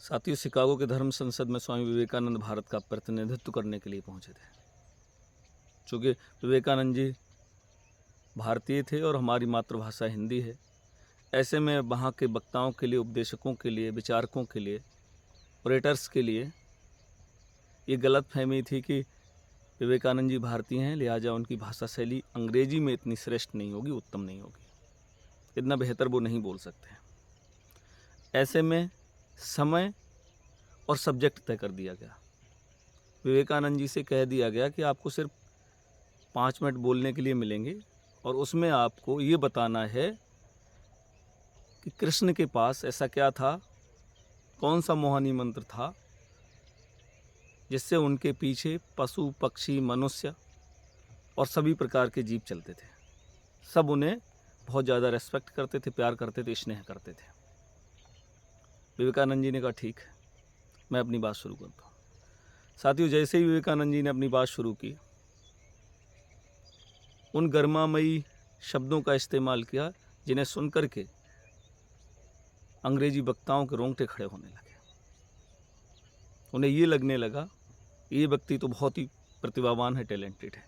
साथियों, शिकागो के धर्म संसद में स्वामी विवेकानंद भारत का प्रतिनिधित्व करने के लिए पहुंचे थे। चूँकि विवेकानंद जी भारतीय थे और हमारी मातृभाषा हिंदी है, ऐसे में वहाँ के वक्ताओं के लिए, उपदेशकों के लिए, विचारकों के लिए, ऑरेटर्स के लिए ये गलत फहमी थी कि विवेकानंद जी भारतीय हैं, लिहाजा उनकी भाषा शैली अंग्रेजी में इतनी श्रेष्ठ नहीं होगी, उत्तम नहीं होगी, इतना बेहतर वो नहीं बोल सकते हैं। ऐसे में समय और सब्जेक्ट तय कर दिया गया। विवेकानंद जी से कह दिया गया कि आपको सिर्फ 5 मिनट बोलने के लिए मिलेंगे और उसमें आपको ये बताना है कि कृष्ण के पास ऐसा क्या था, कौन सा मोहनी मंत्र था जिससे उनके पीछे पशु, पक्षी, मनुष्य और सभी प्रकार के जीव चलते थे। सब उन्हें बहुत ज़्यादा रेस्पेक्ट करते थे, प्यार करते थे, स्नेह करते थे। विवेकानंद जी ने कहा ठीक है, मैं अपनी बात शुरू करता हूँ। साथियों, जैसे ही विवेकानंद जी ने अपनी बात शुरू की, उन गरिमामयी शब्दों का इस्तेमाल किया जिन्हें सुनकर के अंग्रेजी वक्ताओं के रोंगटे खड़े होने लगे। उन्हें ये लगने लगा ये व्यक्ति तो बहुत ही प्रतिभावान है, टैलेंटेड है,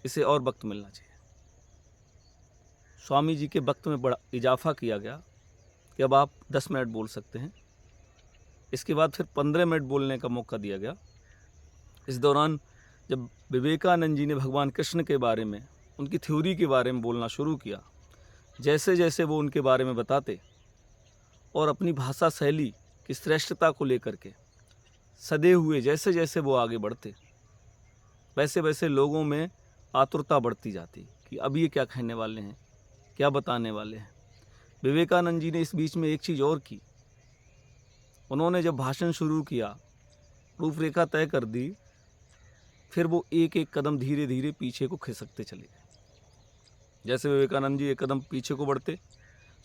इसे और वक्त मिलना चाहिए। स्वामी जी के वक्त में बड़ा इजाफा किया गया कि अब आप 10 मिनट बोल सकते हैं। इसके बाद फिर 15 मिनट बोलने का मौका दिया गया। इस दौरान जब विवेकानंद जी ने भगवान कृष्ण के बारे में, उनकी थ्योरी के बारे में बोलना शुरू किया, जैसे जैसे वो उनके बारे में बताते और अपनी भाषा शैली की श्रेष्ठता को लेकर के सदे हुए जैसे जैसे वो आगे बढ़ते, वैसे वैसे लोगों में आतुरता बढ़ती जाती कि अब ये क्या कहने वाले हैं, क्या बताने वाले हैं। विवेकानंद जी ने इस बीच में एक चीज़ और की। उन्होंने जब भाषण शुरू किया, रूपरेखा तय कर दी, फिर वो एक एक कदम धीरे धीरे पीछे को खिसकते चले गए। जैसे विवेकानंद जी एक कदम पीछे को बढ़ते,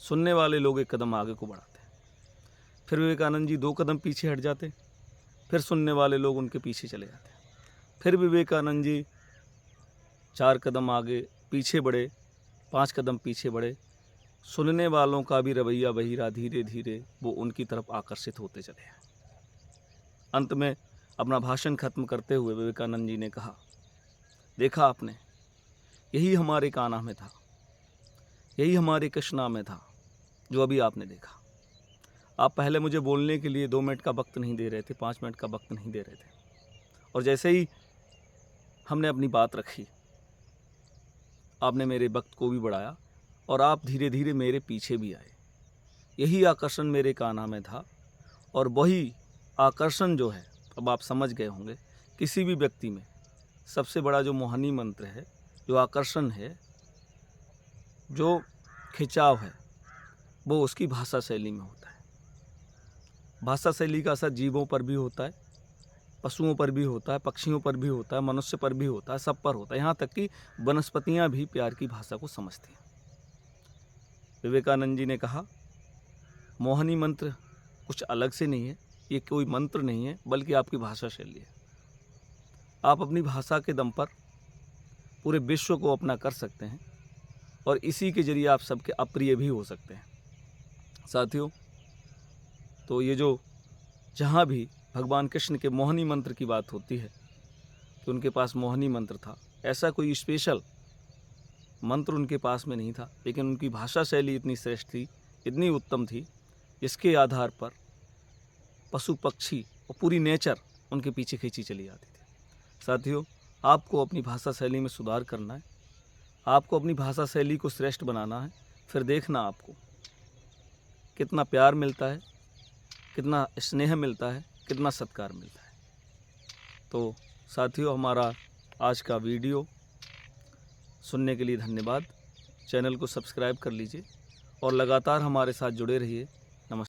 सुनने वाले लोग एक कदम आगे को बढ़ाते। फिर विवेकानंद जी 2 कदम पीछे हट जाते, फिर सुनने वाले लोग उनके पीछे चले जाते। फिर विवेकानंद जी 4 कदम आगे पीछे बढ़े, 5 कदम पीछे बढ़े, सुनने वालों का भी रवैया वही रहा, धीरे धीरे वो उनकी तरफ आकर्षित होते चले। अंत में अपना भाषण खत्म करते हुए विवेकानंद जी ने कहा, देखा आपने, यही हमारे कान्हा में था, यही हमारे कृष्णा में था जो अभी आपने देखा। आप पहले मुझे बोलने के लिए 2 मिनट का वक्त नहीं दे रहे थे, 5 मिनट का वक्त नहीं दे रहे थे, और जैसे ही हमने अपनी बात रखी, आपने मेरे वक्त को भी बढ़ाया और आप धीरे धीरे मेरे पीछे भी आए। यही आकर्षण मेरे कान्हा में था, और वही आकर्षण जो है, अब आप समझ गए होंगे, किसी भी व्यक्ति में सबसे बड़ा जो मोहनी मंत्र है, जो आकर्षण है, जो खिंचाव है, वो उसकी भाषा शैली में होता है। भाषा शैली का असर जीवों पर भी होता है, पशुओं पर भी होता है, पक्षियों पर भी होता है, मनुष्य पर भी होता है, सब पर होता है। यहाँ तक कि वनस्पतियाँ भी प्यार की भाषा को समझती हैं। विवेकानंद जी ने कहा, मोहनी मंत्र कुछ अलग से नहीं है, ये कोई मंत्र नहीं है, बल्कि आपकी भाषा शैली है। आप अपनी भाषा के दम पर पूरे विश्व को अपना कर सकते हैं और इसी के जरिए आप सबके अप्रिय भी हो सकते हैं। साथियों, तो ये जो जहाँ भी भगवान कृष्ण के मोहनी मंत्र की बात होती है कि उनके पास मोहनी मंत्र था, ऐसा कोई स्पेशल मंत्र उनके पास में नहीं था, लेकिन उनकी भाषा शैली इतनी श्रेष्ठ थी, इतनी उत्तम थी, जिसके आधार पर पशु, पक्षी और पूरी नेचर उनके पीछे खींची चली जाती थी। साथियों, आपको अपनी भाषा शैली में सुधार करना है, आपको अपनी भाषा शैली को श्रेष्ठ बनाना है, फिर देखना आपको कितना प्यार मिलता है, कितना स्नेह मिलता है, कितना सत्कार मिलता है। तो साथियों, हमारा आज का वीडियो सुनने के लिए धन्यवाद। चैनल को सब्सक्राइब कर लीजिए और लगातार हमारे साथ जुड़े रहिए।